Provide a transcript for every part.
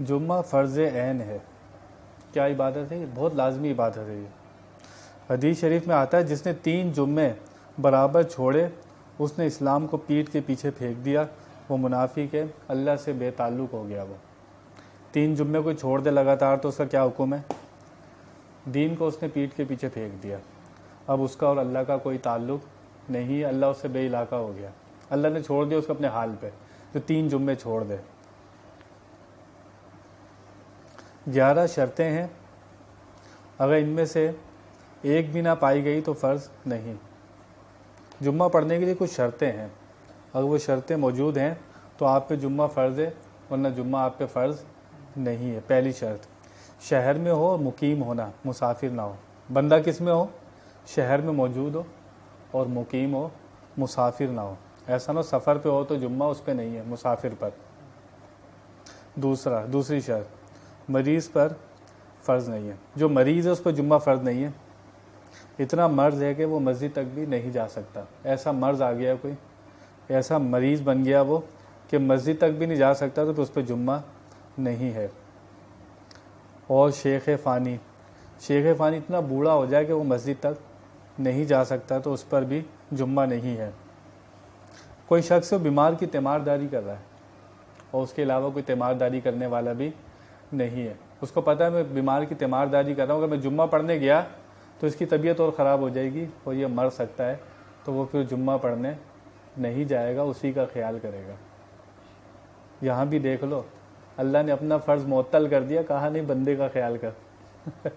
जुम्मा फ़र्ज़ ऐन है। क्या इबादत है? ये बहुत लाजमी इबादत है। ये हदीस शरीफ में आता है, जिसने 3 जुम्मे बराबर छोड़े उसने इस्लाम को पीठ के पीछे फेंक दिया, वो मुनाफिक है, अल्लाह से बेताल्लुक़ हो गया। वो 3 जुम्मे कोई छोड़ दे लगातार तो उसका क्या हुक्म है? दीन को उसने पीठ के पीछे फेंक दिया। अब उसका और अल्लाह का कोई ताल्लुक़ नहीं, अल्लाह उससे बेइलाका हो गया। अल्लाह ने छोड़ दिया उसको अपने हाल पे, जो 3 जुम्मे छोड़ दे। 11 शर्तें हैं, अगर इनमें से एक भी ना पाई गई तो फ़र्ज़ नहीं। जुम्मा पढ़ने के लिए कुछ शर्तें हैं, अगर वो शर्तें मौजूद हैं तो आप पे जुम्मा फ़र्ज़ है, वरना जुम्मा आप पे फ़र्ज़ नहीं है। पहली शर्त, शहर में हो और मुकीम होना, मुसाफिर ना हो। बंदा किस में हो? शहर में मौजूद हो और मुकीम हो, मुसाफिर ना हो। ऐसा ना सफ़र पे हो तो जुम्मा उस पर नहीं है, मुसाफिर पर। दूसरी शर्त, मरीज़ पर फ़र्ज़ नहीं है। जो मरीज़ है उस पर जुम्मा फ़र्ज़ नहीं है। इतना मर्ज़ है कि वो मस्जिद तक भी नहीं जा सकता। ऐसा मर्ज़ आ गया, कोई ऐसा मरीज़ बन गया वो कि मस्जिद तक भी नहीं जा सकता, तो उस पर जुम्मा नहीं है। और शेख फ़ानी इतना बूढ़ा हो जाए कि वो मस्जिद तक नहीं जा सकता, तो उस पर भी जुम्मा नहीं है। कोई शख्स बीमार की तीमारदारी कर रहा है और उसके अलावा कोई तीमारदारी करने वाला भी नहीं है। उसको पता है मैं बीमार की तीमारदारी कर रहा हूँ, अगर मैं जुम्मा पढ़ने गया तो इसकी तबीयत और ख़राब हो जाएगी और ये मर सकता है, तो वो फिर जुम्मा पढ़ने नहीं जाएगा, उसी का ख्याल करेगा। यहाँ भी देख लो, अल्लाह ने अपना फ़र्ज़ मुअत्तल कर दिया, कहा नहीं बंदे का ख्याल कर।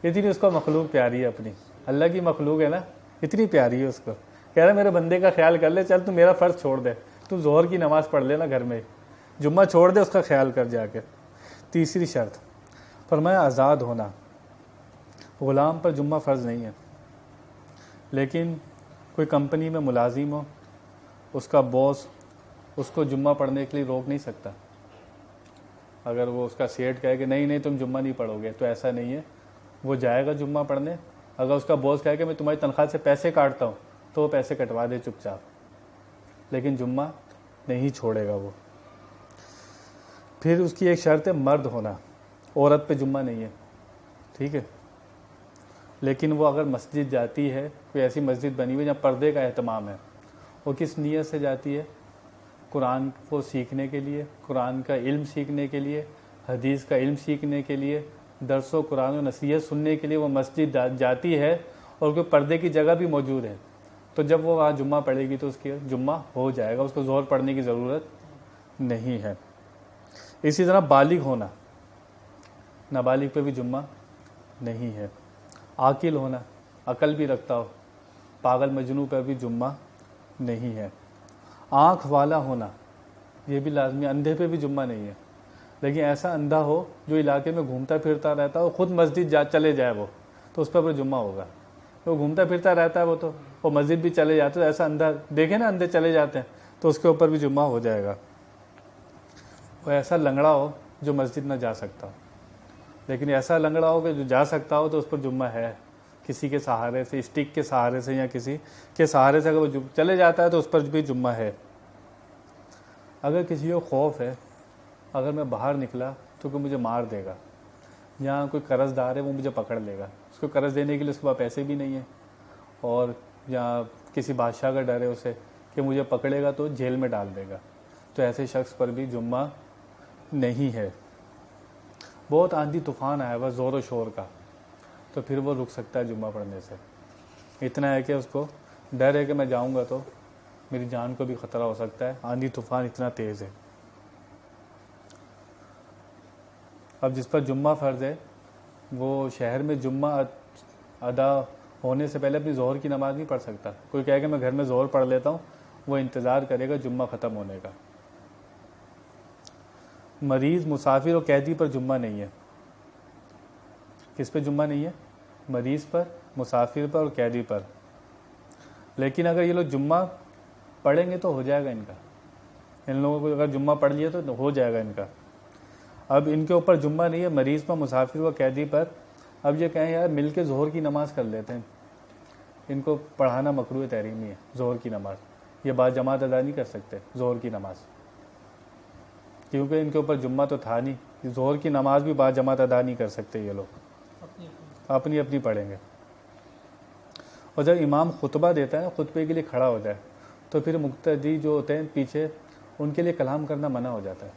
इतनी उसको मखलूक प्यारी है अपनी, अल्लाह की मखलूक है ना, इतनी प्यारी है उसको। कह रहा मेरे बंदे का ख्याल कर ले, चल तू मेरा फ़र्ज़ छोड़ दे, तू ज़ोहर की नमाज़ पढ़ लेना घर में, जुम्मा छोड़ दे, उसका ख्याल कर जाके। तीसरी शर्त, फरमाया आज़ाद होना। ग़ुलाम पर जुम्मा फ़र्ज़ नहीं है, लेकिन कोई कंपनी में मुलाजिम हो, उसका बॉस उसको जुम्मा पढ़ने के लिए रोक नहीं सकता। अगर वो उसका सेठ कहे कि नहीं तुम जुम्मा नहीं पढ़ोगे, तो ऐसा नहीं है, वो जाएगा जुम्मा पढ़ने। अगर उसका बॉस कहे कि मैं तुम्हारी तनख्वाह से पैसे काटता हूँ, तो वो पैसे कटवा दे चुपचाप, लेकिन जुम्मा नहीं छोड़ेगा वो। फिर उसकी एक शर्त है मर्द होना, औरत पे जुम्मा नहीं है, ठीक है। लेकिन वो अगर मस्जिद जाती है, कोई ऐसी मस्जिद बनी हुई जहाँ पर्दे का एहतमाम है, वो किस नीयत से जाती है? कुरान को सीखने के लिए, कुरान का इल्म सीखने के लिए, हदीस का इल्म सीखने के लिए, दरसो कुरान और नसीहत सुनने के लिए वो मस्जिद जाती है, और कोई पर्दे की जगह भी मौजूद है, तो जब वो वहाँ जुम्मा पढ़ेगी तो उसकी जुम्मा हो जाएगा, उसको ज़ोहर पढ़ने की ज़रूरत नहीं है। इसी तरह बालिग होना, नाबालिग पे भी जुम्मा नहीं है। आकिल होना, अकल भी रखता हो, पागल मजनू पर भी जुम्मा नहीं है। आँख वाला होना, ये भी लाजमी, अंधे पे भी जुम्मा नहीं है, लेकिन ऐसा अंधा हो जो इलाके में घूमता फिरता रहता हो, ख़ुद मस्जिद चले जाए वो, तो उस पर जुम्मा होगा। तो घूमता फिरता रहता है वो मस्जिद भी चले जाते, तो ऐसा अंधा देखे ना, अंधे चले जाते हैं, तो उसके ऊपर भी जुम्मा हो जाएगा। वो ऐसा लंगड़ा हो जो मस्जिद ना जा सकता हो, लेकिन ऐसा लंगड़ा हो कि जो जा सकता हो, तो उस पर जुम्मा है, किसी के सहारे से, स्टिक के सहारे से या किसी के सहारे से अगर वो चले जाता है तो उस पर भी जुम्मा है। अगर किसी को खौफ है, अगर मैं बाहर निकला तो कोई मुझे मार देगा, या कोई कर्जदार है वो मुझे पकड़ लेगा, उसको कर्ज देने के लिए उसके पास पैसे भी नहीं है, और या किसी बादशाह का डर है उसे कि मुझे पकड़ेगा तो जेल में डाल देगा, तो ऐसे शख्स पर भी जुम्मा नहीं है। बहुत आंधी तूफ़ान आया हुआ ज़ोर शोर का, तो फिर वो रुक सकता है जुम्मा पढ़ने से। इतना है कि उसको डर है कि मैं जाऊंगा तो मेरी जान को भी ख़तरा हो सकता है, आंधी तूफ़ान इतना तेज़ है। अब जिस पर जुम्मा फ़र्ज़ है, वो शहर में जुम्मा अदा होने से पहले अपनी ज़ोहर की नमाज़ नहीं पढ़ सकता। कोई कहे कि मैं घर में ज़ोहर पढ़ लेता हूँ, वो इंतज़ार करेगा जुम्मा ख़त्म होने का। मरीज़, मुसाफिर और कैदी पर जुम्मा नहीं है। किस पे जुम्मा नहीं है? मरीज़ पर, मुसाफिर पर और कैदी पर। लेकिन अगर ये लोग जुम्मा पढ़ेंगे तो हो जाएगा इनका, इन लोगों को अगर जुम्मा पढ़ लिया तो हो जाएगा इनका। अब इनके ऊपर जुम्मा नहीं है, मरीज़ पर, मुसाफिर व कैदी पर। अब ये कहें यार मिल के ज़ोहर की नमाज़ कर लेते हैं, इनको पढ़ाना मकरूह तहरीमी है ज़ोहर की नमाज़, ये बाद जमात अदा नहीं कर सकते ज़ोहर की नमाज़। क्योंकि इनके ऊपर जुम्मा तो था नहीं, ज़ोहर की नमाज भी बाद जमात अदा नहीं कर सकते ये लोग, अपनी अपनी पढ़ेंगे। और जब इमाम खुतबा देता है ना, खुतबे के लिए खड़ा हो जाए, तो फिर मुक्तदी जो होते हैं पीछे, उनके लिए कलाम करना मना हो जाता है।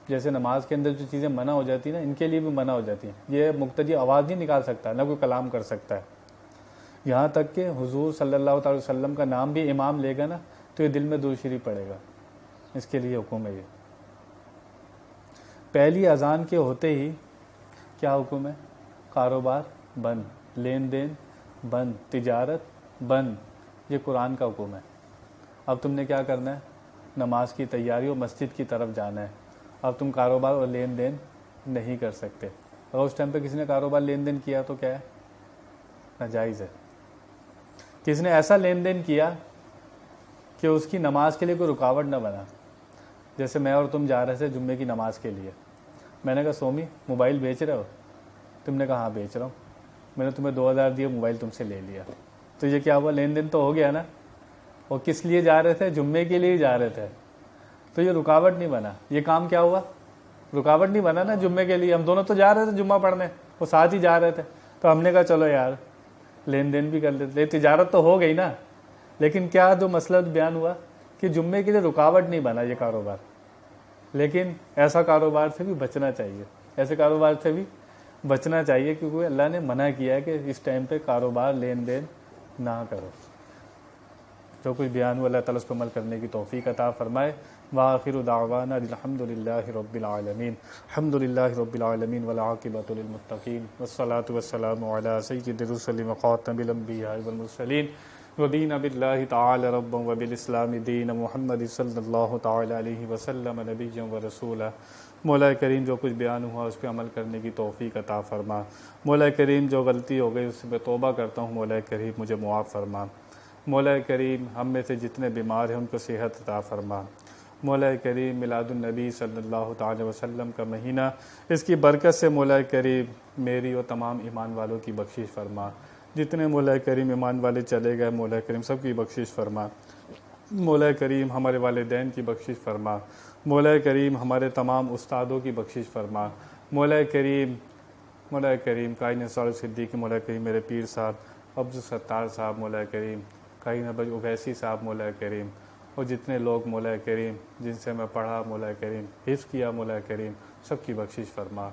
जैसे नमाज के अंदर जो चीज़ें मना हो जाती हैं ना, इनके लिए भी मना हो जाती हैं। ये मुक्तदी आवाज़ नहीं निकाल सकता, ना कोई कलाम कर सकता है। यहाँ तक कि हुजूर सल्लल्लाहु अलैहि वसल्लम का नाम भी इमाम लेगा ना, तो ये दिल में दुरूद शरीफ पड़ेगा, इसके लिए हुक्म है ये। पहली अजान के होते ही क्या हुक्म है? कारोबार बंद, लेन देन बंद, तिजारत बंद, ये कुरान का हुक्म है। अब तुमने क्या करना है? नमाज की तैयारी और मस्जिद की तरफ जाना है। अब तुम कारोबार और लेन देन नहीं कर सकते। अगर उस टाइम पे किसी ने कारोबार लेन देन किया तो क्या है? नाजायज़ है। किसी ने ऐसा लेन देन किया कि उसकी नमाज के लिए कोई रुकावट ना बना। जैसे मैं और तुम जा रहे थे जुम्मे की नमाज के लिए, मैंने कहा सोमी मोबाइल बेच रहे हो? तुमने कहा हाँ बेच रहा हूँ। मैंने तुम्हें 2000 दिए, मोबाइल तुमसे ले लिया, तो ये क्या हुआ? लेन देन तो हो गया ना। और किस लिए जा रहे थे? जुम्मे के लिए जा रहे थे, तो ये रुकावट नहीं बना। ये काम क्या हुआ? रुकावट नहीं बना ना जुम्मे के लिए। हम दोनों तो जा रहे थे जुम्मा पढ़ने, वो साथ ही जा रहे थे, तो हमने कहा चलो यार लेन देन भी कर लेते। तिजारत तो हो गई ना, लेकिन क्या जो मसला बयान हुआ कि जुम्मे के लिए रुकावट नहीं बना ये कारोबार। लेकिन ऐसा कारोबार से भी बचना चाहिए, ऐसे कारोबार से भी बचना चाहिए, क्योंकि अल्लाह ने मना किया है कि इस टाइम पे कारोबार लेन देन ना करो। जो कुछ बयान हुआ अल्लाह ताला उस पर अमल करने की तौफीक अता फरमाए। वाखिरु दावाना अल्हम्दुलिल्लाहि रब्बिल आलमीन, अल्हम्दुलिल्लाहि रब्बिल आलमीन वल आक़िबतु लिल मुत्तक़ीन वस्सलातु वस्सलामु अला सय्यिदिर रुसुलि व ख़ातमिल अंबिया'i वल मुरसलीन रदीना बिल्लाहि तआला रब्बन व बिल इस्लामि दीन मुहम्मद सल्लल्लाहु तआला अलैहि वसल्लम नबिय्यन व रसूला। मौला करीम जो कुछ बयान हुआ उस पर अमल करने की तौफीक अता फरमा। मौला करीम जो गलती हो गई उससे मैं तौबा करता हूँ, मौला करीम मुझे मुआफ़ फरमा। मौला करीम हम में से जितने बीमार हैं उनको सेहत अता फरमा। मौला करीम मिलादुन्नबी सल्लल्लाहु अलैहि वसल्लम का महीना, इसकी बरकत से मौला करीम मेरी और तमाम ईमान वालों की बख्शिश फरमा। जितने मौला करीम ईमान वाले चले गए मौला करीम सबकी बख्शिश फरमा। मौला करीम हमारे वालिदैन की बख्शिश फरमा। मौला करीम हमारे तमाम उस्तादों की बख्शिश फरमा। मौला करीम कायन साल सिद्दीक़, मौला करीम मेरे पीर साहब अब्दुल सत्तार साहब, मौला करीम कायन अब्दुल उवैसी साहब, मौला करीम और जितने लोग मौला करीम जिनसे मैं पढ़ा मौला करीम हिफ्ज़ किया, मौला करीम सबकी बख्शिश फरमा।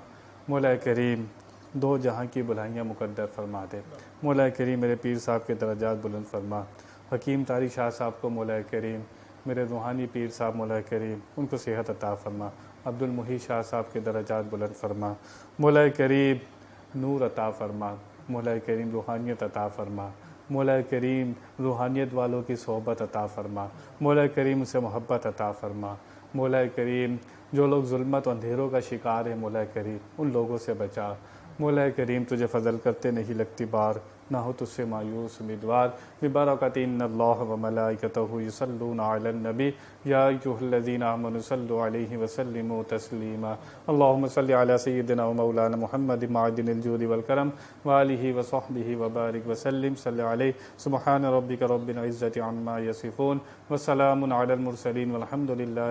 मौला करीम दो जहाँ की बुलाइयाँ मुकद्दर फरमा दे। मौला करीम मेरे पीर साहब के दर्जात बुलंद फरमा। हकीम तारिक शाह साहब को मौला करीम मेरे रूहानी पीर साहब मौला करीम उनको सेहत अता फरमा। अब्दुल मुही शाह साहब के दर्जात बुलंद फरमा। मौला करीम नूर अता फरमा। मौला करीम रूहानियत अता फरमा। मौला करीम रूहानियत वालों की सोहबत अता फरमा। मौला करीम उसे मोहब्बत अता फरमा। मौला करीम जो लोग जुल्मत और अंधेरों का शिकार है मौला करीम उन लोगों से बचा। मौला करीम तुझे फ़ज़ल करते नहीं लगती बार, ना हो तुझसे मायूस उम्मीदवार। बिबरकति इन्नल्लाह व मलाइकतहु युसल्लूना अलन नबी या अय्युहल्लज़ीना आमनु सल्लु अलैहि व सल्लिमू तस्लीमा। अल्लाहुम्मा सल्लि अला सय्यिदिना व मौलाना मुहम्मद मादिनिल जूदि वल करम व आलिहि व सहबिहि व बारिक व सल्लिम सल्लि अलैहि। सुब्हान रब्बिका रब्बिल इज़्ज़ति अम्मा यसिफून व सलामुन अलल मुरसलीन वल्हम्दुलिल्लाहि